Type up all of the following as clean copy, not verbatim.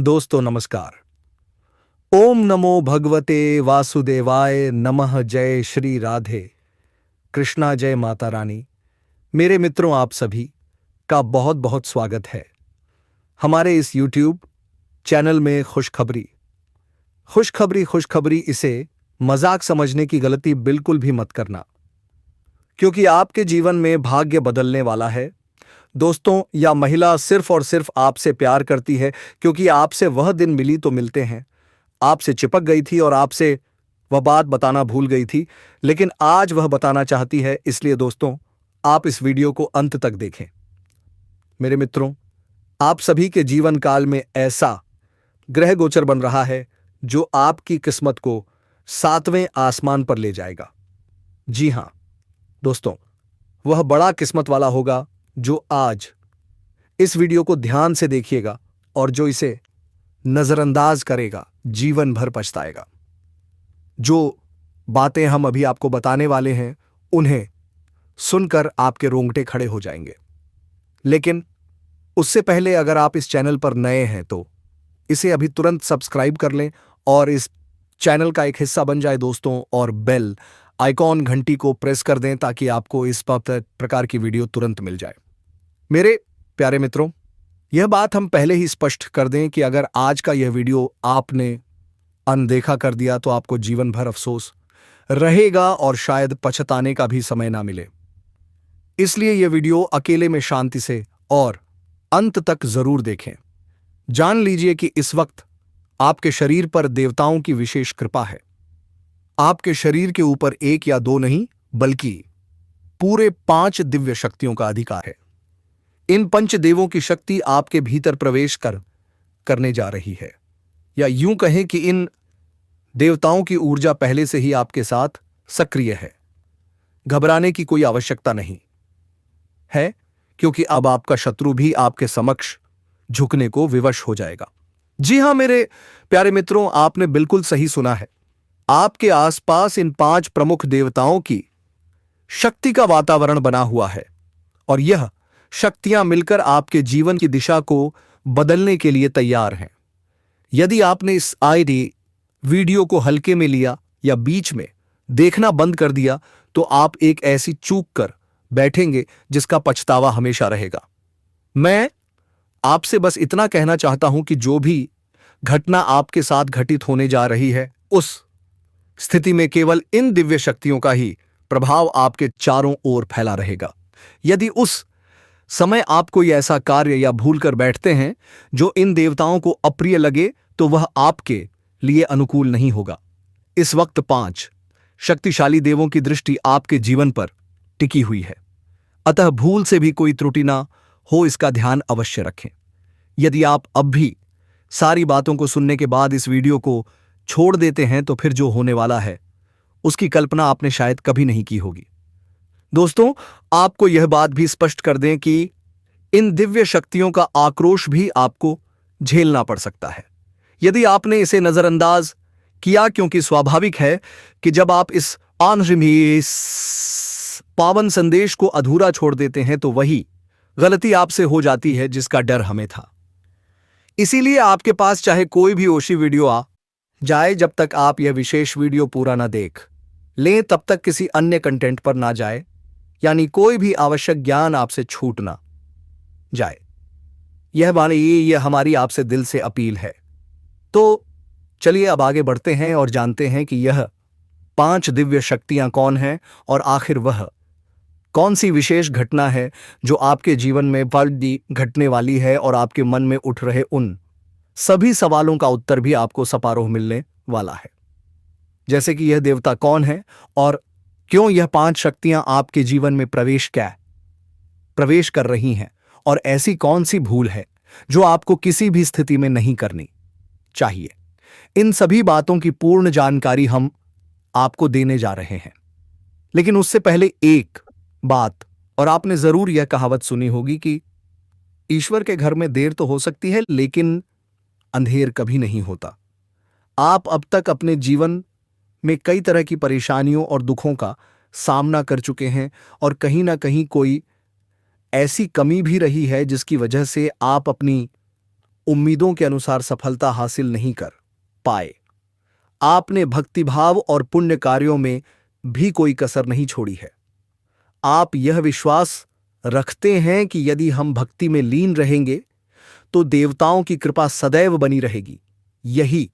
दोस्तों नमस्कार। ओम नमो भगवते वासुदेवाय नमः। जय श्री राधे कृष्णा, जय माता रानी। मेरे मित्रों, आप सभी का बहुत बहुत स्वागत है हमारे इस YouTube चैनल में। खुशखबरी इसे मजाक समझने की गलती बिल्कुल भी मत करना, क्योंकि आपके जीवन में भाग्य बदलने वाला है। दोस्तों, या महिला सिर्फ और सिर्फ आपसे प्यार करती है क्योंकि आपसे वह दिन मिली तो मिलते हैं, आपसे चिपक गई थी और आपसे वह बात बताना भूल गई थी, लेकिन आज वह बताना चाहती है। इसलिए दोस्तों, आप इस वीडियो को अंत तक देखें। मेरे मित्रों, आप सभी के जीवन काल में ऐसा ग्रह गोचर बन रहा है जो आपकी किस्मत को 7वें आसमान पर ले जाएगा। जी हां दोस्तों, वह बड़ा किस्मत वाला होगा जो आज इस वीडियो को ध्यान से देखिएगा, और जो इसे नजरअंदाज करेगा जीवन भर पछताएगा। जो बातें हम अभी आपको बताने वाले हैं उन्हें सुनकर आपके रोंगटे खड़े हो जाएंगे। लेकिन उससे पहले अगर आप इस चैनल पर नए हैं तो इसे अभी तुरंत सब्सक्राइब कर लें और इस चैनल का एक हिस्सा बन जाए दोस्तों, और बेल आइकॉन घंटी को प्रेस कर दें ताकि आपको इस प्रकार की वीडियो तुरंत मिल जाए। मेरे प्यारे मित्रों, यह बात हम पहले ही स्पष्ट कर दें कि अगर आज का यह वीडियो आपने अनदेखा कर दिया तो आपको जीवन भर अफसोस रहेगा और शायद पछताने का भी समय ना मिले। इसलिए यह वीडियो अकेले में शांति से और अंत तक जरूर देखें। जान लीजिए कि इस वक्त आपके शरीर पर देवताओं की विशेष कृपा है। आपके शरीर के ऊपर 1 या 2 नहीं, बल्कि पूरे 5 दिव्य शक्तियों का अधिकार है। इन पंचदेवों की शक्ति आपके भीतर प्रवेश करने जा रही है, या यूं कहें कि इन देवताओं की ऊर्जा पहले से ही आपके साथ सक्रिय है। घबराने की कोई आवश्यकता नहीं है, क्योंकि अब आपका शत्रु भी आपके समक्ष झुकने को विवश हो जाएगा। जी हां मेरे प्यारे मित्रों, आपने बिल्कुल सही सुना है। आपके आसपास इन 5 प्रमुख देवताओं की शक्ति का वातावरण बना हुआ है, और यह शक्तियां मिलकर आपके जीवन की दिशा को बदलने के लिए तैयार हैं। यदि आपने इस वीडियो को हल्के में लिया या बीच में देखना बंद कर दिया तो आप एक ऐसी चूक कर बैठेंगे जिसका पछतावा हमेशा रहेगा। मैं आपसे बस इतना कहना चाहता हूं कि जो भी घटना आपके साथ घटित होने जा रही है, उस स्थिति में केवल इन दिव्य शक्तियों का ही प्रभाव आपके चारों ओर फैला रहेगा। यदि उस समय आप कोई ऐसा कार्य या भूल कर बैठते हैं जो इन देवताओं को अप्रिय लगे, तो वह आपके लिए अनुकूल नहीं होगा। इस वक्त 5 शक्तिशाली देवों की दृष्टि आपके जीवन पर टिकी हुई है, अतः भूल से भी कोई त्रुटि ना हो, इसका ध्यान अवश्य रखें। यदि आप अब भी सारी बातों को सुनने के बाद इस वीडियो को छोड़ देते हैं तो फिर जो होने वाला है उसकी कल्पना आपने शायद कभी नहीं की होगी। दोस्तों, आपको यह बात भी स्पष्ट कर दें कि इन दिव्य शक्तियों का आक्रोश भी आपको झेलना पड़ सकता है यदि आपने इसे नजरअंदाज किया, क्योंकि स्वाभाविक है कि जब आप इस पावन संदेश को अधूरा छोड़ देते हैं तो वही गलती आपसे हो जाती है जिसका डर हमें था। इसीलिए आपके पास चाहे कोई भी ओशी वीडियो आ जाए, जब तक आप यह विशेष वीडियो पूरा ना देख लें तब तक किसी अन्य कंटेंट पर ना जाए, यानी कोई भी आवश्यक ज्ञान आपसे छूट ना जाए। यह हमारी आपसे दिल से अपील है। तो चलिए अब आगे बढ़ते हैं और जानते हैं कि यह 5 दिव्य शक्तियां कौन हैं और आखिर वह कौन सी विशेष घटना है जो आपके जीवन में घटने वाली है, और आपके मन में उठ रहे उन सभी सवालों का उत्तर भी आपको सपारोह मिलने वाला है। जैसे कि यह देवता कौन है और क्यों यह 5 शक्तियां आपके जीवन में प्रवेश कर रही हैं, और ऐसी कौन सी भूल है जो आपको किसी भी स्थिति में नहीं करनी चाहिए। इन सभी बातों की पूर्ण जानकारी हम आपको देने जा रहे हैं। लेकिन उससे पहले एक बात, और आपने जरूर यह कहावत सुनी होगी कि ईश्वर के घर में देर तो हो सकती है लेकिन अंधेर कभी नहीं होता। आप अब तक अपने जीवन में कई तरह की परेशानियों और दुखों का सामना कर चुके हैं, और कहीं ना कहीं कोई ऐसी कमी भी रही है जिसकी वजह से आप अपनी उम्मीदों के अनुसार सफलता हासिल नहीं कर पाए। आपने भक्तिभाव और पुण्य कार्यों में भी कोई कसर नहीं छोड़ी है। आप यह विश्वास रखते हैं कि यदि हम भक्ति में लीन रहेंगे तो देवताओं की कृपा सदैव बनी रहेगी। यही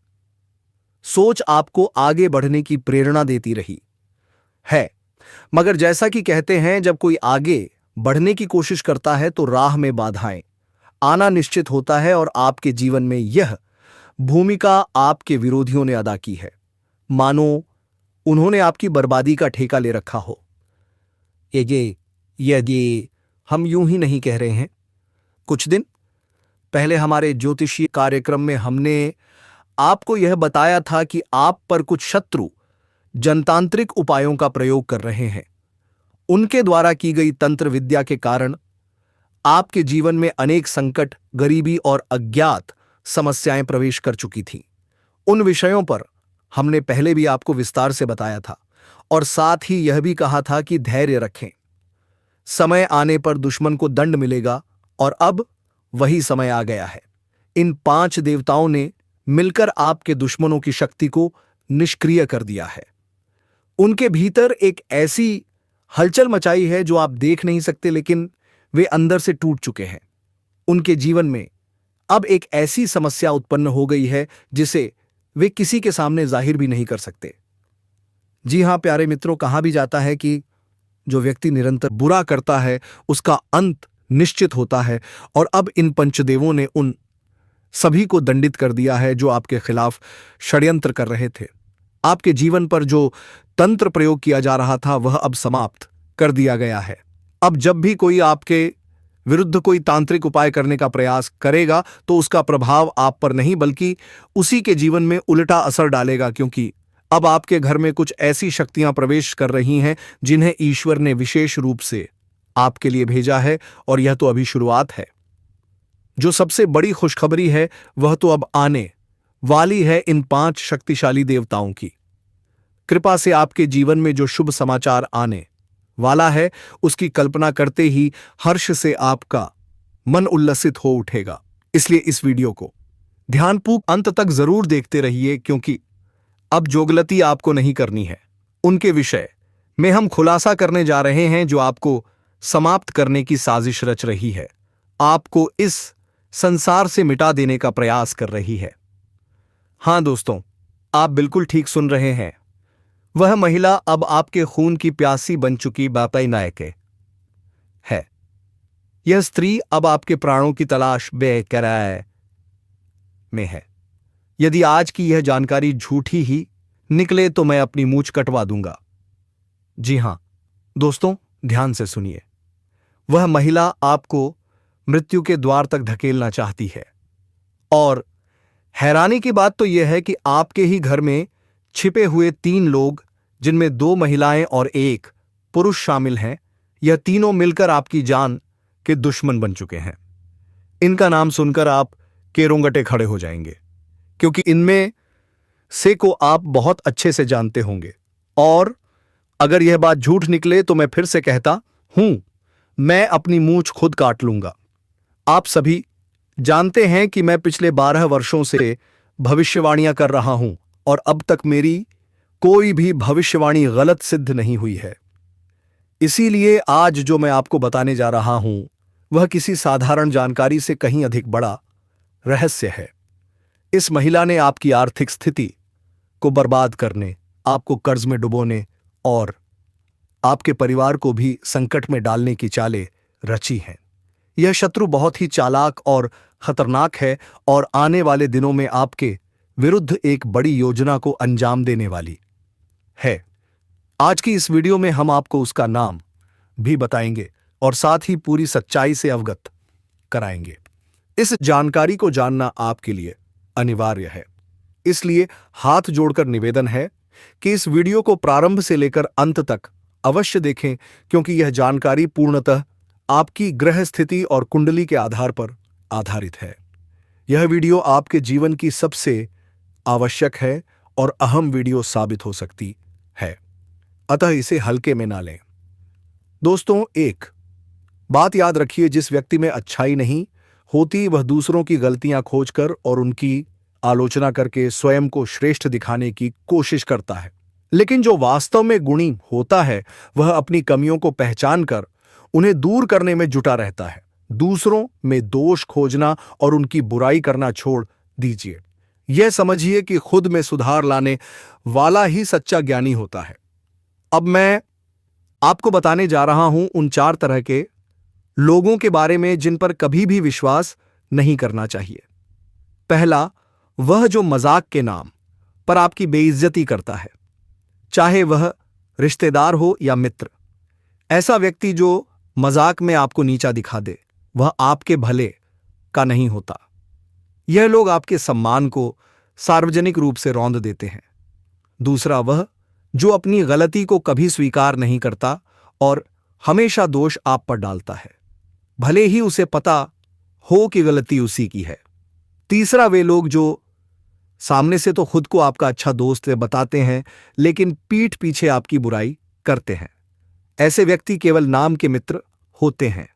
सोच आपको आगे बढ़ने की प्रेरणा देती रही है। मगर जैसा कि कहते हैं, जब कोई आगे बढ़ने की कोशिश करता है तो राह में बाधाएं आना निश्चित होता है, और आपके जीवन में यह भूमिका आपके विरोधियों ने अदा की है, मानो उन्होंने आपकी बर्बादी का ठेका ले रखा हो। यदि हम यूं ही नहीं कह रहे हैं। कुछ दिन पहले हमारे ज्योतिषीय कार्यक्रम में हमने आपको यह बताया था कि आप पर कुछ शत्रु जनतांत्रिक उपायों का प्रयोग कर रहे हैं। उनके द्वारा की गई तंत्र विद्या के कारण आपके जीवन में अनेक संकट, गरीबी और अज्ञात समस्याएं प्रवेश कर चुकी थीं। उन विषयों पर हमने पहले भी आपको विस्तार से बताया था, और साथ ही यह भी कहा था कि धैर्य रखें। समय आने पर दुश्मन को दंड मिलेगा, और अब वही समय आ गया है। इन 5 देवताओं ने मिलकर आपके दुश्मनों की शक्ति को निष्क्रिय कर दिया है। उनके भीतर एक ऐसी हलचल मचाई है जो आप देख नहीं सकते, लेकिन वे अंदर से टूट चुके हैं। उनके जीवन में अब एक ऐसी समस्या उत्पन्न हो गई है जिसे वे किसी के सामने जाहिर भी नहीं कर सकते। जी हां प्यारे मित्रों, कहा भी जाता है कि जो व्यक्ति निरंतर बुरा करता है उसका अंत निश्चित होता है, और अब इन पंचदेवों ने उन सभी को दंडित कर दिया है जो आपके खिलाफ षड्यंत्र कर रहे थे। आपके जीवन पर जो तंत्र प्रयोग किया जा रहा था वह अब समाप्त कर दिया गया है। अब जब भी कोई आपके विरुद्ध कोई तांत्रिक उपाय करने का प्रयास करेगा तो उसका प्रभाव आप पर नहीं बल्कि उसी के जीवन में उल्टा असर डालेगा, क्योंकि अब आपके घर में कुछ ऐसी शक्तियां प्रवेश कर रही हैं जिन्हें ईश्वर ने विशेष रूप से आपके लिए भेजा है, और यह तो अभी शुरुआत है। जो सबसे बड़ी खुशखबरी है वह तो अब आने वाली है। इन 5 शक्तिशाली देवताओं की कृपा से आपके जीवन में जो शुभ समाचार आने वाला है उसकी कल्पना करते ही हर्ष से आपका मन उल्लसित हो उठेगा। इसलिए इस वीडियो को ध्यानपूर्वक अंत तक जरूर देखते रहिए, क्योंकि अब जो गलती आपको नहीं करनी है उनके विषय में हम खुलासा करने जा रहे हैं जो आपको समाप्त करने की साजिश रच रही है, आपको इस संसार से मिटा देने का प्रयास कर रही है। हां दोस्तों, आप बिल्कुल ठीक सुन रहे हैं। वह महिला अब आपके खून की प्यासी बन चुकी बापई नायके है। यह स्त्री अब आपके प्राणों की तलाश बेकरार में है। यदि आज की यह जानकारी झूठी ही निकले तो मैं अपनी मूंछ कटवा दूंगा। जी हां दोस्तों, ध्यान से सुनिए। वह महिला आपको मृत्यु के द्वार तक धकेलना चाहती है, और हैरानी की बात तो यह है कि आपके ही घर में छिपे हुए 3 लोग, जिनमें 2 महिलाएं और 1 पुरुष शामिल हैं, यह तीनों मिलकर आपकी जान के दुश्मन बन चुके हैं। इनका नाम सुनकर आप के रोंगटे खड़े हो जाएंगे, क्योंकि इनमें से को आप बहुत अच्छे से जानते होंगे। और अगर यह बात झूठ निकले तो मैं फिर से कहता हूं, मैं अपनी मूंछ खुद काट लूंगा। आप सभी जानते हैं कि मैं पिछले 12 वर्षों से भविष्यवाणियां कर रहा हूं, और अब तक मेरी कोई भी भविष्यवाणी गलत सिद्ध नहीं हुई है। इसीलिए आज जो मैं आपको बताने जा रहा हूं वह किसी साधारण जानकारी से कहीं अधिक बड़ा रहस्य है। इस महिला ने आपकी आर्थिक स्थिति को बर्बाद करने, आपको कर्ज में डुबोने और आपके परिवार को भी संकट में डालने की चालें रची हैं। यह शत्रु बहुत ही चालाक और खतरनाक है, और आने वाले दिनों में आपके विरुद्ध एक बड़ी योजना को अंजाम देने वाली है। आज की इस वीडियो में हम आपको उसका नाम भी बताएंगे और साथ ही पूरी सच्चाई से अवगत कराएंगे। इस जानकारी को जानना आपके लिए अनिवार्य है, इसलिए हाथ जोड़कर निवेदन है कि इस वीडियो को प्रारंभ से लेकर अंत तक अवश्य देखें, क्योंकि यह जानकारी पूर्णतः आपकी ग्रह स्थिति और कुंडली के आधार पर आधारित है। यह वीडियो आपके जीवन की सबसे आवश्यक है और अहम वीडियो साबित हो सकती है, अतः इसे हल्के में ना लें। दोस्तों, एक बात याद रखिए, जिस व्यक्ति में अच्छाई नहीं होती वह दूसरों की गलतियां खोजकर और उनकी आलोचना करके स्वयं को श्रेष्ठ दिखाने की कोशिश करता है। लेकिन जो वास्तव में गुणी होता है वह अपनी कमियों को पहचान कर उन्हें दूर करने में जुटा रहता है। दूसरों में दोष खोजना और उनकी बुराई करना छोड़ दीजिए। यह समझिए कि खुद में सुधार लाने वाला ही सच्चा ज्ञानी होता है। अब मैं आपको बताने जा रहा हूं उन 4 तरह के लोगों के बारे में जिन पर कभी भी विश्वास नहीं करना चाहिए। पहला, वह जो मजाक के नाम पर आपकी बेइज्जती करता है, चाहे वह रिश्तेदार हो या मित्र। ऐसा व्यक्ति जो मजाक में आपको नीचा दिखा दे वह आपके भले का नहीं होता। यह लोग आपके सम्मान को सार्वजनिक रूप से रौंद देते हैं। दूसरा, वह जो अपनी गलती को कभी स्वीकार नहीं करता और हमेशा दोष आप पर डालता है, भले ही उसे पता हो कि गलती उसी की है। तीसरा, वे लोग जो सामने से तो खुद को आपका अच्छा दोस्त बताते हैं लेकिन पीठ पीछे आपकी बुराई करते हैं। ऐसे व्यक्ति केवल नाम के मित्र होते हैं,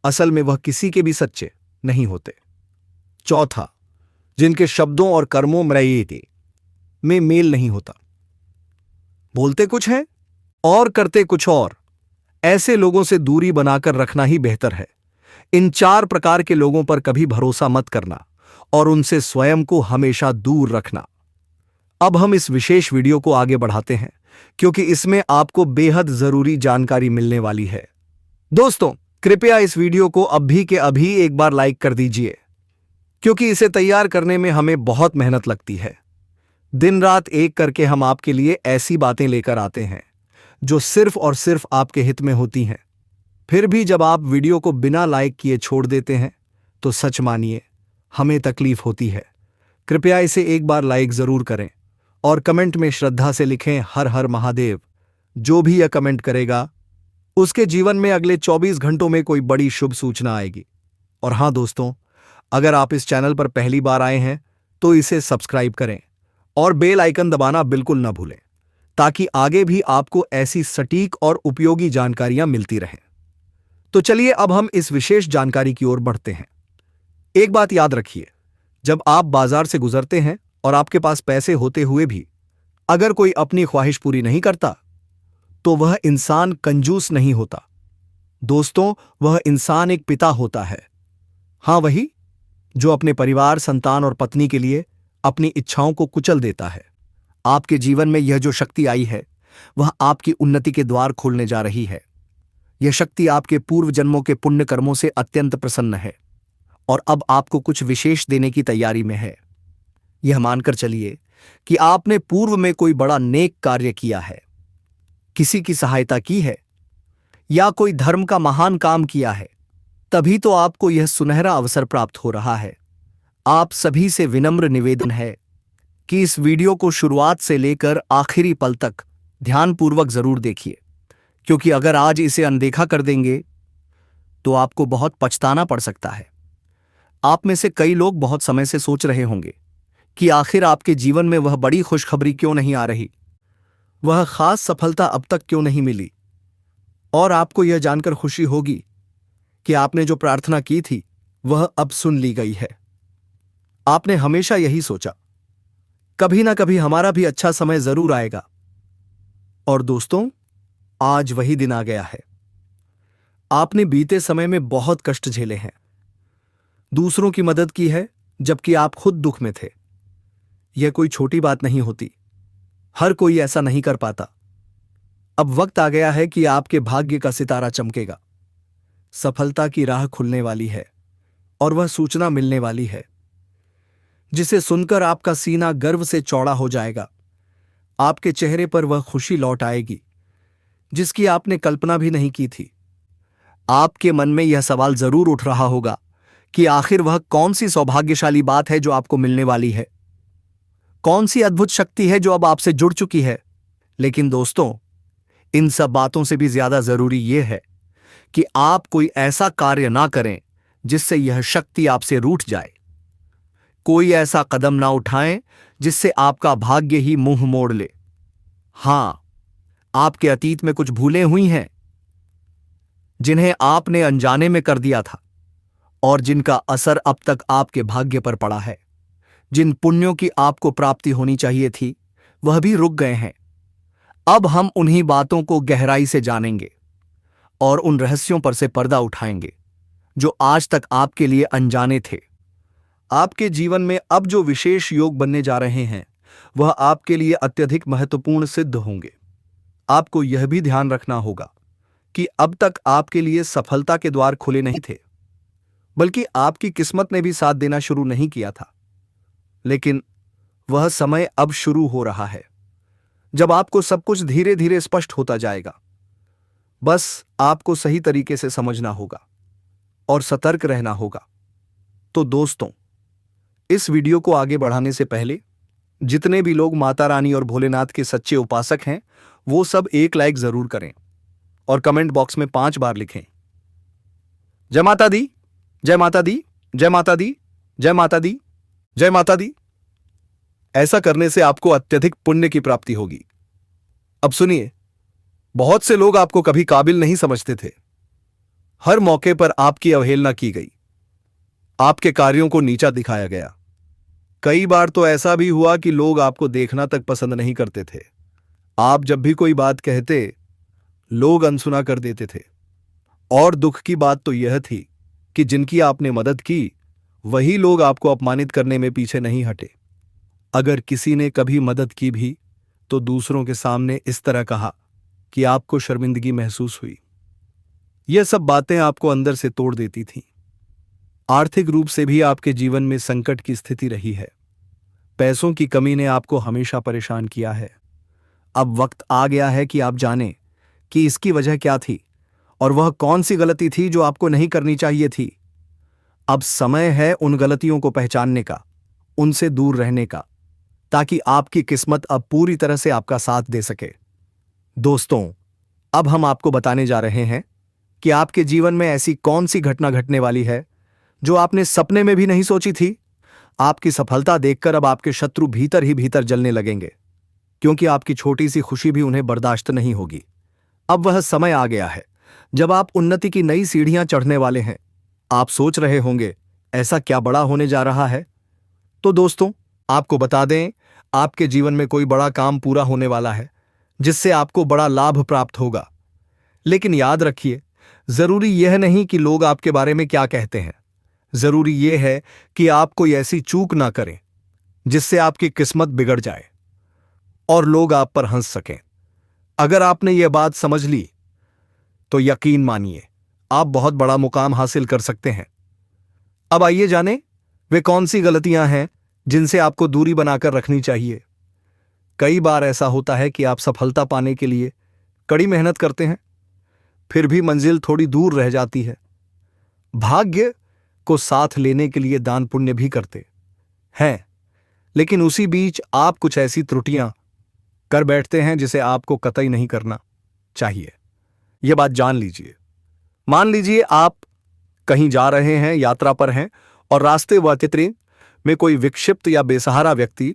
असल में वह किसी के भी सच्चे नहीं होते। चौथा, जिनके शब्दों और कर्मों में मेल नहीं होता, बोलते कुछ हैं और करते कुछ और। ऐसे लोगों से दूरी बनाकर रखना ही बेहतर है। इन 4 प्रकार के लोगों पर कभी भरोसा मत करना और उनसे स्वयं को हमेशा दूर रखना। अब हम इस विशेष वीडियो को आगे बढ़ाते हैं क्योंकि इसमें आपको बेहद जरूरी जानकारी मिलने वाली है। दोस्तों, कृपया इस वीडियो को अभी के अभी एक बार लाइक कर दीजिए क्योंकि इसे तैयार करने में हमें बहुत मेहनत लगती है। दिन रात एक करके हम आपके लिए ऐसी बातें लेकर आते हैं जो सिर्फ और सिर्फ आपके हित में होती हैं। फिर भी जब आप वीडियो को बिना लाइक किए छोड़ देते हैं तो सच मानिए हमें तकलीफ होती है। कृपया इसे एक बार लाइक जरूर करें और कमेंट में श्रद्धा से लिखें हर हर महादेव। जो भी यह कमेंट करेगा उसके जीवन में अगले 24 घंटों में कोई बड़ी शुभ सूचना आएगी। और हां दोस्तों, अगर आप इस चैनल पर पहली बार आए हैं तो इसे सब्सक्राइब करें और बेल आइकन दबाना बिल्कुल न भूलें ताकि आगे भी आपको ऐसी सटीक और उपयोगी जानकारियां मिलती रहें। तो चलिए अब हम इस विशेष जानकारी की ओर बढ़ते हैं। एक बात याद रखिए, जब आप बाजार से गुजरते हैं और आपके पास पैसे होते हुए भी अगर कोई अपनी ख्वाहिश पूरी नहीं करता तो वह इंसान कंजूस नहीं होता। दोस्तों, वह इंसान एक पिता होता है। हां, वही जो अपने परिवार, संतान और पत्नी के लिए अपनी इच्छाओं को कुचल देता है। आपके जीवन में यह जो शक्ति आई है वह आपकी उन्नति के द्वार खोलने जा रही है। यह शक्ति आपके पूर्व जन्मों के पुण्य कर्मों से अत्यंत प्रसन्न है और अब आपको कुछ विशेष देने की तैयारी में है। यह मानकर चलिए कि आपने पूर्व में कोई बड़ा नेक कार्य किया है, किसी की सहायता की है या कोई धर्म का महान काम किया है, तभी तो आपको यह सुनहरा अवसर प्राप्त हो रहा है। आप सभी से विनम्र निवेदन है कि इस वीडियो को शुरुआत से लेकर आखिरी पल तक ध्यानपूर्वक जरूर देखिए, क्योंकि अगर आज इसे अनदेखा कर देंगे तो आपको बहुत पछताना पड़ सकता है। आप में से कई लोग बहुत समय से सोच रहे होंगे कि आखिर आपके जीवन में वह बड़ी खुशखबरी क्यों नहीं आ रही, वह खास सफलता अब तक क्यों नहीं मिली। और आपको यह जानकर खुशी होगी कि आपने जो प्रार्थना की थी वह अब सुन ली गई है। आपने हमेशा यही सोचा, कभी ना कभी हमारा भी अच्छा समय जरूर आएगा। और दोस्तों, आज वही दिन आ गया है। आपने बीते समय में बहुत कष्ट झेले हैं, दूसरों की मदद की है जबकि आप खुद दुख में थे। यह कोई छोटी बात नहीं होती, हर कोई ऐसा नहीं कर पाता। अब वक्त आ गया है कि आपके भाग्य का सितारा चमकेगा। सफलता की राह खुलने वाली है और वह सूचना मिलने वाली है जिसे सुनकर आपका सीना गर्व से चौड़ा हो जाएगा। आपके चेहरे पर वह खुशी लौट आएगी जिसकी आपने कल्पना भी नहीं की थी। आपके मन में यह सवाल जरूर उठ रहा होगा कि आखिर वह कौन सी सौभाग्यशाली बात है जो आपको मिलने वाली है, कौन सी अद्भुत शक्ति है जो अब आपसे जुड़ चुकी है। लेकिन दोस्तों, इन सब बातों से भी ज्यादा जरूरी यह है कि आप कोई ऐसा कार्य ना करें जिससे यह शक्ति आपसे रूठ जाए। कोई ऐसा कदम ना उठाएं जिससे आपका भाग्य ही मुंह मोड़ ले। हां, आपके अतीत में कुछ भूलें हुई हैं जिन्हें आपने अनजाने में कर दिया था और जिनका असर अब तक आपके भाग्य पर पड़ा है। जिन पुण्यों की आपको प्राप्ति होनी चाहिए थी वह भी रुक गए हैं। अब हम उन्हीं बातों को गहराई से जानेंगे और उन रहस्यों पर से पर्दा उठाएंगे जो आज तक आपके लिए अनजाने थे। आपके जीवन में अब जो विशेष योग बनने जा रहे हैं वह आपके लिए अत्यधिक महत्वपूर्ण सिद्ध होंगे। आपको यह भी ध्यान रखना होगा कि अब तक आपके लिए सफलता के द्वार खुले नहीं थे, बल्कि आपकी किस्मत ने भी साथ देना शुरू नहीं किया था। लेकिन वह समय अब शुरू हो रहा है जब आपको सब कुछ धीरे धीरे स्पष्ट होता जाएगा। बस आपको सही तरीके से समझना होगा और सतर्क रहना होगा। तो दोस्तों, इस वीडियो को आगे बढ़ाने से पहले जितने भी लोग माता रानी और भोलेनाथ के सच्चे उपासक हैं वो सब एक लाइक जरूर करें और कमेंट बॉक्स में 5 बार लिखें, जय माता दी, जय माता दी, जय माता दी, जय माता दी, जय माता दी। ऐसा करने से आपको अत्यधिक पुण्य की प्राप्ति होगी। अब सुनिए, बहुत से लोग आपको कभी काबिल नहीं समझते थे। हर मौके पर आपकी अवहेलना की गई, आपके कार्यों को नीचा दिखाया गया। कई बार तो ऐसा भी हुआ कि लोग आपको देखना तक पसंद नहीं करते थे। आप जब भी कोई बात कहते लोग अनसुना कर देते थे। और दुख की बात तो यह थी कि जिनकी आपने मदद की वही लोग आपको अपमानित करने में पीछे नहीं हटे। अगर किसी ने कभी मदद की भी तो दूसरों के सामने इस तरह कहा कि आपको शर्मिंदगी महसूस हुई। यह सब बातें आपको अंदर से तोड़ देती थीं। आर्थिक रूप से भी आपके जीवन में संकट की स्थिति रही है। पैसों की कमी ने आपको हमेशा परेशान किया है। अब वक्त आ गया है कि आप जानें कि इसकी वजह क्या थी और वह कौन सी गलती थी जो आपको नहीं करनी चाहिए थी। अब समय है उन गलतियों को पहचानने का, उनसे दूर रहने का, ताकि आपकी किस्मत अब पूरी तरह से आपका साथ दे सके। दोस्तों, अब हम आपको बताने जा रहे हैं कि आपके जीवन में ऐसी कौन सी घटना घटने वाली है जो आपने सपने में भी नहीं सोची थी। आपकी सफलता देखकर अब आपके शत्रु भीतर ही भीतर जलने लगेंगे, क्योंकि आपकी छोटी सी खुशी भी उन्हें बर्दाश्त नहीं होगी। अब वह समय आ गया है जब आप उन्नति की नई सीढ़ियां चढ़ने वाले हैं। आप सोच रहे होंगे ऐसा क्या बड़ा होने जा रहा है। तो दोस्तों, आपको बता दें, आपके जीवन में कोई बड़ा काम पूरा होने वाला है जिससे आपको बड़ा लाभ प्राप्त होगा। लेकिन याद रखिए, जरूरी यह नहीं कि लोग आपके बारे में क्या कहते हैं। जरूरी यह है कि आप कोई ऐसी चूक ना करें जिससे आपकी किस्मत बिगड़ जाए और लोग आप पर हंस सकें। अगर आपने यह बात समझ ली तो यकीन मानिए आप बहुत बड़ा मुकाम हासिल कर सकते हैं। अब आइए जानें वे कौन सी गलतियां हैं जिनसे आपको दूरी बनाकर रखनी चाहिए। कई बार ऐसा होता है कि आप सफलता पाने के लिए कड़ी मेहनत करते हैं, फिर भी मंजिल थोड़ी दूर रह जाती है। भाग्य को साथ लेने के लिए दान पुण्य भी करते हैं, लेकिन उसी बीच आप कुछ ऐसी त्रुटियां कर बैठते हैं जिसे आपको कतई नहीं करना चाहिए। यह बात जान लीजिए। मान लीजिए आप कहीं जा रहे हैं, यात्रा पर हैं, और रास्ते व चित्रे में कोई विक्षिप्त या बेसहारा व्यक्ति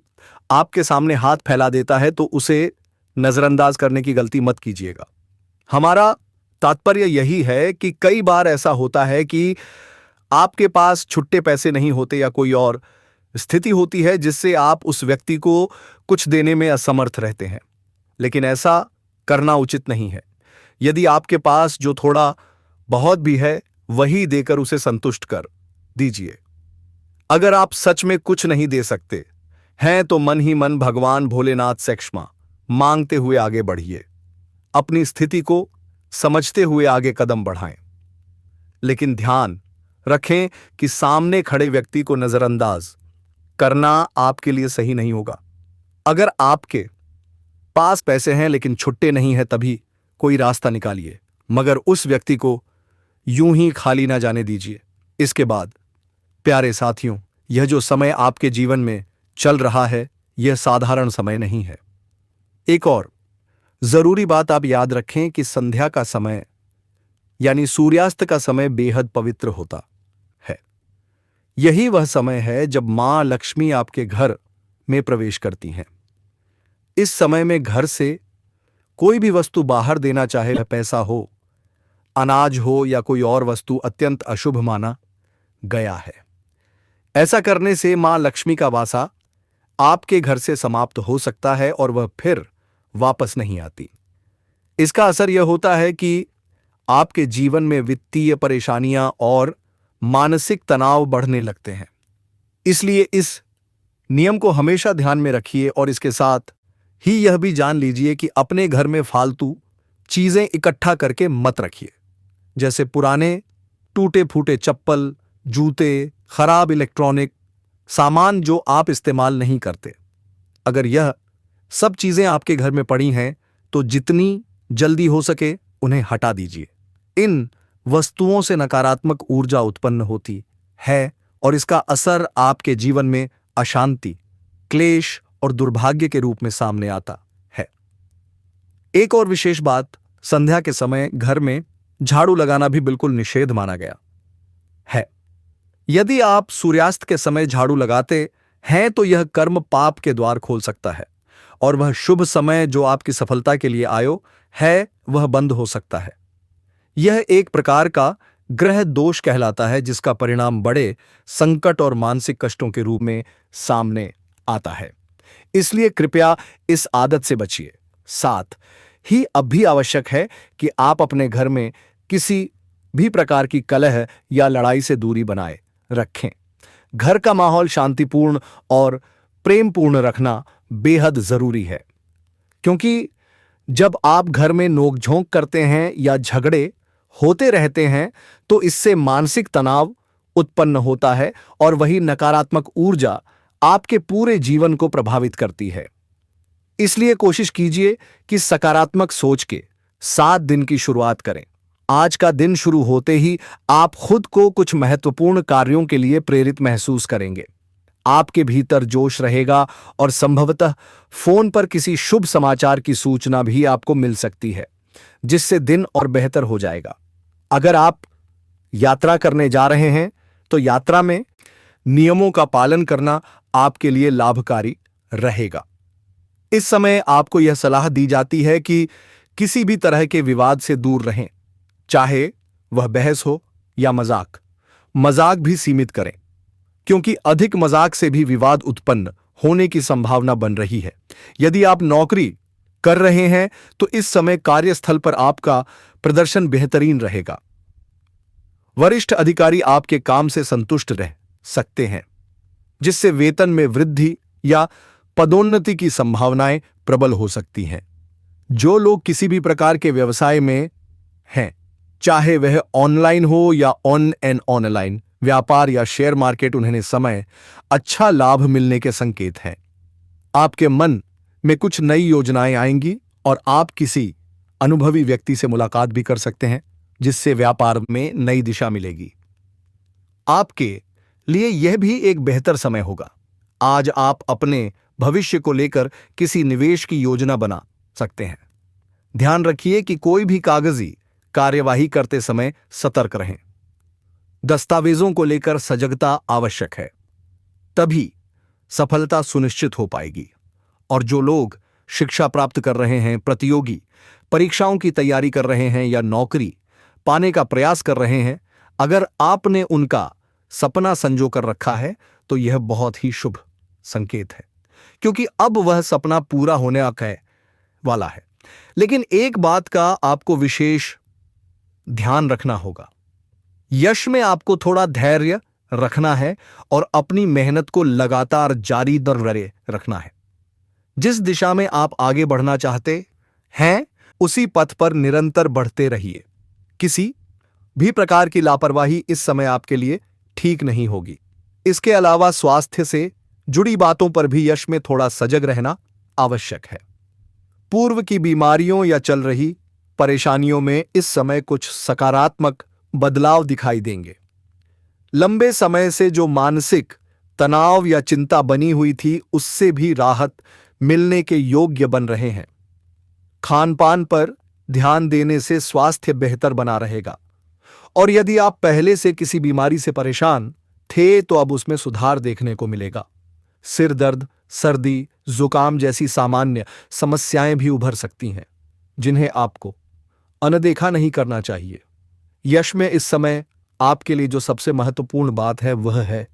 आपके सामने हाथ फैला देता है तो उसे नजरअंदाज करने की गलती मत कीजिएगा। हमारा तात्पर्य यही है कि कई बार ऐसा होता है कि आपके पास छुट्टे पैसे नहीं होते या कोई और स्थिति होती है जिससे आप उस व्यक्ति को कुछ देने में असमर्थ रहते हैं, लेकिन ऐसा करना उचित नहीं है। यदि आपके पास जो थोड़ा बहुत भी है वही देकर उसे संतुष्ट कर दीजिए। अगर आप सच में कुछ नहीं दे सकते हैं तो मन ही मन भगवान भोलेनाथ से क्षमा मांगते हुए आगे बढ़िए। अपनी स्थिति को समझते हुए आगे कदम बढ़ाएं, लेकिन ध्यान रखें कि सामने खड़े व्यक्ति को नजरअंदाज करना आपके लिए सही नहीं होगा। अगर आपके पास पैसे हैं लेकिन छुट्टे नहीं हैं, तभी कोई रास्ता निकालिए, मगर उस व्यक्ति को यूं ही खाली ना जाने दीजिए। इसके बाद प्यारे साथियों, यह जो समय आपके जीवन में चल रहा है यह साधारण समय नहीं है। एक और जरूरी बात आप याद रखें कि संध्या का समय यानी सूर्यास्त का समय बेहद पवित्र होता है। यही वह समय है जब मां लक्ष्मी आपके घर में प्रवेश करती हैं। इस समय में घर से कोई भी वस्तु बाहर देना, चाहे वह पैसा हो, अनाज हो या कोई और वस्तु, अत्यंत अशुभ माना गया है। ऐसा करने से मां लक्ष्मी का वासा आपके घर से समाप्त हो सकता है और वह फिर वापस नहीं आती। इसका असर यह होता है कि आपके जीवन में वित्तीय परेशानियां और मानसिक तनाव बढ़ने लगते हैं। इसलिए इस नियम को हमेशा ध्यान में रखिए और इसके साथ ही यह भी जान लीजिए कि अपने घर में फालतू चीजें इकट्ठा करके मत रखिए, जैसे पुराने टूटे फूटे चप्पल, जूते, खराब इलेक्ट्रॉनिक सामान जो आप इस्तेमाल नहीं करते। अगर यह सब चीजें आपके घर में पड़ी हैं तो जितनी जल्दी हो सके उन्हें हटा दीजिए। इन वस्तुओं से नकारात्मक ऊर्जा उत्पन्न होती है और इसका असर आपके जीवन में अशांति, क्लेश और दुर्भाग्य के रूप में सामने आता है। एक और विशेष बात, संध्या के समय घर में झाड़ू लगाना भी बिल्कुल निषेध माना गया है। यदि आप सूर्यास्त के समय झाड़ू लगाते हैं तो यह कर्म पाप के द्वार खोल सकता है और वह शुभ समय जो आपकी सफलता के लिए आयो है वह बंद हो सकता है। यह एक प्रकार का ग्रह दोष कहलाता है जिसका परिणाम बड़े संकट और मानसिक कष्टों के रूप में सामने आता है। इसलिए कृपया इस आदत से बचिए। साथ ही अब भी आवश्यक है कि आप अपने घर में किसी भी प्रकार की कलह या लड़ाई से दूरी बनाए रखें। घर का माहौल शांतिपूर्ण और प्रेमपूर्ण रखना बेहद जरूरी है, क्योंकि जब आप घर में नोकझोंक करते हैं या झगड़े होते रहते हैं तो इससे मानसिक तनाव उत्पन्न होता है और वही नकारात्मक ऊर्जा आपके पूरे जीवन को प्रभावित करती है। इसलिए कोशिश कीजिए कि सकारात्मक सोच के 7 दिन की शुरुआत करें। आज का दिन शुरू होते ही आप खुद को कुछ महत्वपूर्ण कार्यों के लिए प्रेरित महसूस करेंगे। आपके भीतर जोश रहेगा और संभवतः फोन पर किसी शुभ समाचार की सूचना भी आपको मिल सकती है, जिससे दिन और बेहतर हो जाएगा। अगर आप यात्रा करने जा रहे हैं तो यात्रा में नियमों का पालन करना आपके लिए लाभकारी रहेगा। इस समय आपको यह सलाह दी जाती है कि किसी भी तरह के विवाद से दूर रहें, चाहे वह बहस हो या मजाक। मजाक भी सीमित करें, क्योंकि अधिक मजाक से भी विवाद उत्पन्न होने की संभावना बन रही है। यदि आप नौकरी कर रहे हैं तो इस समय कार्यस्थल पर आपका प्रदर्शन बेहतरीन रहेगा। वरिष्ठ अधिकारी आपके काम से संतुष्ट रह सकते हैं, जिससे वेतन में वृद्धि या पदोन्नति की संभावनाएं प्रबल हो सकती हैं। जो लोग किसी भी प्रकार के व्यवसाय में हैं, चाहे वह ऑनलाइन हो या ऑनलाइन व्यापार या शेयर मार्केट, उन्हें समय अच्छा लाभ मिलने के संकेत हैं। आपके मन में कुछ नई योजनाएं आएंगी और आप किसी अनुभवी व्यक्ति से मुलाकात भी कर सकते हैं, जिससे व्यापार में नई दिशा मिलेगी। आपके लिए यह भी एक बेहतर समय होगा। आज आप अपने भविष्य को लेकर किसी निवेश की योजना बना सकते हैं। ध्यान रखिए कि कोई भी कागजी कार्यवाही करते समय सतर्क रहें। दस्तावेजों को लेकर सजगता आवश्यक है, तभी सफलता सुनिश्चित हो पाएगी। और जो लोग शिक्षा प्राप्त कर रहे हैं, प्रतियोगी परीक्षाओं की तैयारी कर रहे हैं या नौकरी पाने का प्रयास कर रहे हैं, अगर आपने उनका सपना संजो कर रखा है तो यह बहुत ही शुभ संकेत है, क्योंकि अब वह सपना पूरा होने वाला है। लेकिन एक बात का आपको विशेष ध्यान रखना होगा। यश में आपको थोड़ा धैर्य रखना है और अपनी मेहनत को लगातार जारी रखना है। जिस दिशा में आप आगे बढ़ना चाहते हैं उसी पथ पर निरंतर बढ़ते रहिए। किसी भी प्रकार की लापरवाही इस समय आपके लिए ठीक नहीं होगी। इसके अलावा स्वास्थ्य से जुड़ी बातों पर भी यश में थोड़ा सजग रहना आवश्यक है। पूर्व की बीमारियों या चल रही परेशानियों में इस समय कुछ सकारात्मक बदलाव दिखाई देंगे। लंबे समय से जो मानसिक तनाव या चिंता बनी हुई थी, उससे भी राहत मिलने के योग्य बन रहे हैं। खानपान पर ध्यान देने से स्वास्थ्य बेहतर बना रहेगा और यदि आप पहले से किसी बीमारी से परेशान थे तो अब उसमें सुधार देखने को मिलेगा। सिर दर्द, सर्दी, जुकाम जैसी सामान्य समस्याएं भी उभर सकती हैं, जिन्हें आपको अनदेखा नहीं करना चाहिए। यश में इस समय आपके लिए जो सबसे महत्वपूर्ण बात है वह है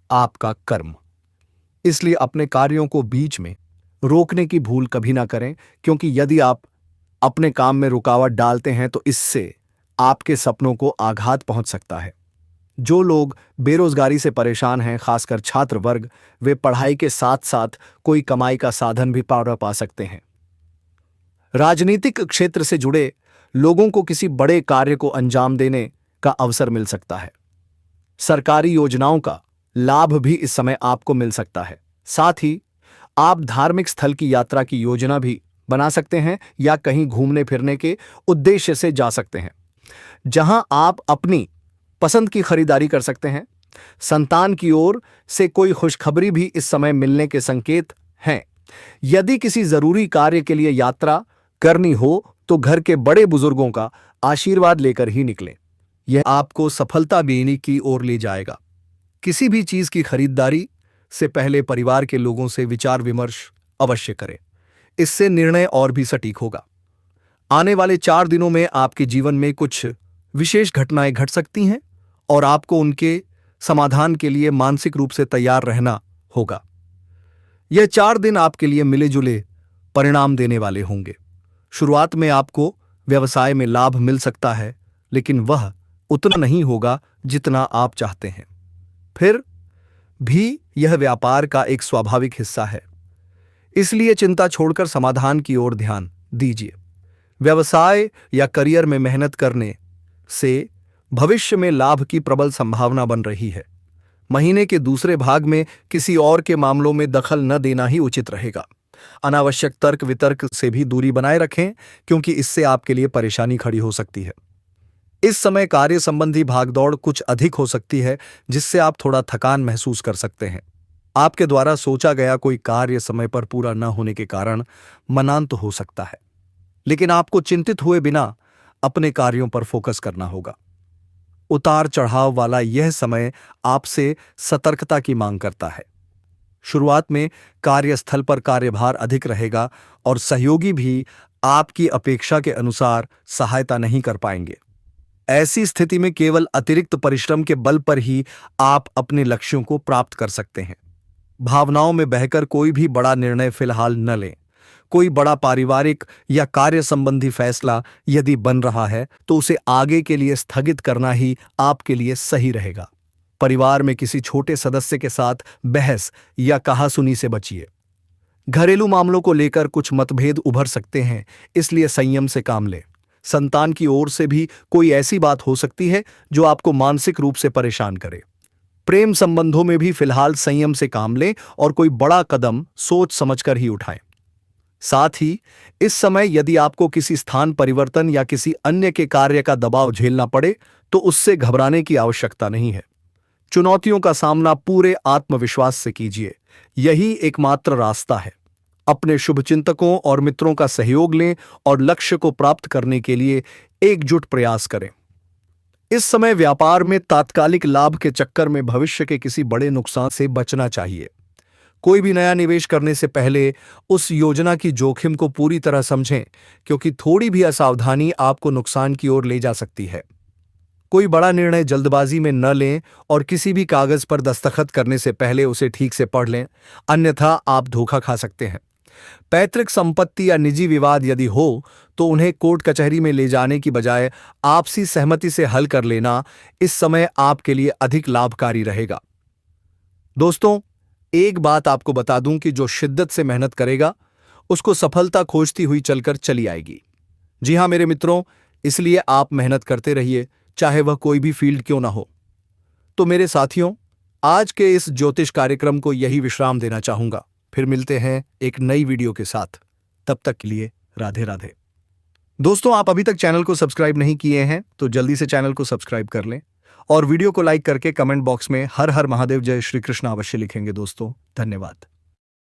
आपका कर्म। इसलिए अपने कार्यों को बीच में रोकने की भूल कभी ना करें, क्योंकि यदि आप अपने काम में रुकावट डालते हैं तो इससे आपके सपनों को आघात पहुंच सकता है। जो लोग बेरोजगारी से परेशान हैं, खासकर छात्र वर्ग, वे पढ़ाई के साथ साथ कोई कमाई का साधन भी पा सकते हैं। राजनीतिक क्षेत्र से जुड़े लोगों को किसी बड़े कार्य को अंजाम देने का अवसर मिल सकता है। सरकारी योजनाओं का लाभ भी इस समय आपको मिल सकता है। साथ ही आप धार्मिक स्थल की यात्रा की योजना भी बना सकते हैं या कहीं घूमने फिरने के उद्देश्य से जा सकते हैं, जहां आप अपनी पसंद की खरीदारी कर सकते हैं। संतान की ओर से कोई खुशखबरी भी इस समय मिलने के संकेत हैं। यदि किसी जरूरी कार्य के लिए यात्रा करनी हो तो घर के बड़े बुजुर्गों का आशीर्वाद लेकर ही निकलें। यह आपको सफलता देने की ओर ले जाएगा। किसी भी चीज की खरीदारी से पहले परिवार के लोगों से विचार विमर्श अवश्य करें, इससे निर्णय और भी सटीक होगा। आने वाले 4 दिनों में आपके जीवन में कुछ विशेष घटनाएं घट सकती हैं और आपको उनके समाधान के लिए मानसिक रूप से तैयार रहना होगा। यह 4 दिन आपके लिए मिले जुले परिणाम देने वाले होंगे। शुरुआत में आपको व्यवसाय में लाभ मिल सकता है, लेकिन वह उतना नहीं होगा जितना आप चाहते हैं। फिर भी यह व्यापार का एक स्वाभाविक हिस्सा है, इसलिए चिंता छोड़कर समाधान की ओर ध्यान दीजिए। व्यवसाय या करियर में मेहनत करने से भविष्य में लाभ की प्रबल संभावना बन रही है। महीने के दूसरे भाग में किसी और के मामलों में दखल न देना ही उचित रहेगा। अनावश्यक तर्क वितर्क से भी दूरी बनाए रखें, क्योंकि इससे आपके लिए परेशानी खड़ी हो सकती है। इस समय कार्य संबंधी भागदौड़ कुछ अधिक हो सकती है, जिससे आप थोड़ा थकान महसूस कर सकते हैं। आपके द्वारा सोचा गया कोई कार्य समय पर पूरा न होने के कारण मनांत हो सकता है, लेकिन आपको चिंतित हुए बिना अपने कार्यों पर फोकस करना होगा। उतार चढ़ाव वाला यह समय आपसे सतर्कता की मांग करता है। शुरुआत में कार्यस्थल पर कार्यभार अधिक रहेगा और सहयोगी भी आपकी अपेक्षा के अनुसार सहायता नहीं कर पाएंगे। ऐसी स्थिति में केवल अतिरिक्त परिश्रम के बल पर ही आप अपने लक्ष्यों को प्राप्त कर सकते हैं। भावनाओं में बहकर कोई भी बड़ा निर्णय फिलहाल न लें। कोई बड़ा पारिवारिक या कार्य संबंधी फैसला यदि बन रहा है तो उसे आगे के लिए स्थगित करना ही आपके लिए सही रहेगा। परिवार में किसी छोटे सदस्य के साथ बहस या कहासुनी से बचिए। घरेलू मामलों को लेकर कुछ मतभेद उभर सकते हैं, इसलिए संयम से काम लें। संतान की ओर से भी कोई ऐसी बात हो सकती है जो आपको मानसिक रूप से परेशान करे। प्रेम संबंधों में भी फिलहाल संयम से काम लें और कोई बड़ा कदम सोच समझकर ही उठाएं। साथ ही इस समय यदि आपको किसी स्थान परिवर्तन या किसी अन्य के कार्य का दबाव झेलना पड़े तो उससे घबराने की आवश्यकता नहीं है। चुनौतियों का सामना पूरे आत्मविश्वास से कीजिए, यही एकमात्र रास्ता है। अपने शुभचिंतकों और मित्रों का सहयोग लें और लक्ष्य को प्राप्त करने के लिए एकजुट प्रयास करें। इस समय व्यापार में तात्कालिक लाभ के चक्कर में भविष्य के किसी बड़े नुकसान से बचना चाहिए। कोई भी नया निवेश करने से पहले उस योजना की जोखिम को पूरी तरह समझें, क्योंकि थोड़ी भी असावधानी आपको नुकसान की ओर ले जा सकती है। कोई बड़ा निर्णय जल्दबाजी में न लें और किसी भी कागज पर दस्तखत करने से पहले उसे ठीक से पढ़ लें, अन्यथा आप धोखा खा सकते हैं। पैतृक संपत्ति या निजी विवाद यदि हो तो उन्हें कोर्ट कचहरी में ले जाने की बजाय आपसी सहमति से हल कर लेना इस समय आपके लिए अधिक लाभकारी रहेगा। दोस्तों, एक बात आपको बता दूं कि जो शिद्दत से मेहनत करेगा उसको सफलता खोजती हुई चलकर चली आएगी। जी हां मेरे मित्रों, इसलिए आप मेहनत करते रहिए, चाहे वह कोई भी फील्ड क्यों ना हो। तो मेरे साथियों, आज के इस ज्योतिष कार्यक्रम को यही विश्राम देना चाहूंगा। फिर मिलते हैं एक नई वीडियो के साथ। तब तक के लिए राधे राधे। दोस्तों, आप अभी तक चैनल को सब्सक्राइब नहीं किए हैं तो जल्दी से चैनल को सब्सक्राइब कर लें और वीडियो को लाइक करके कमेंट बॉक्स में हर हर महादेव जय श्री कृष्ण अवश्य लिखेंगे। दोस्तों, धन्यवाद।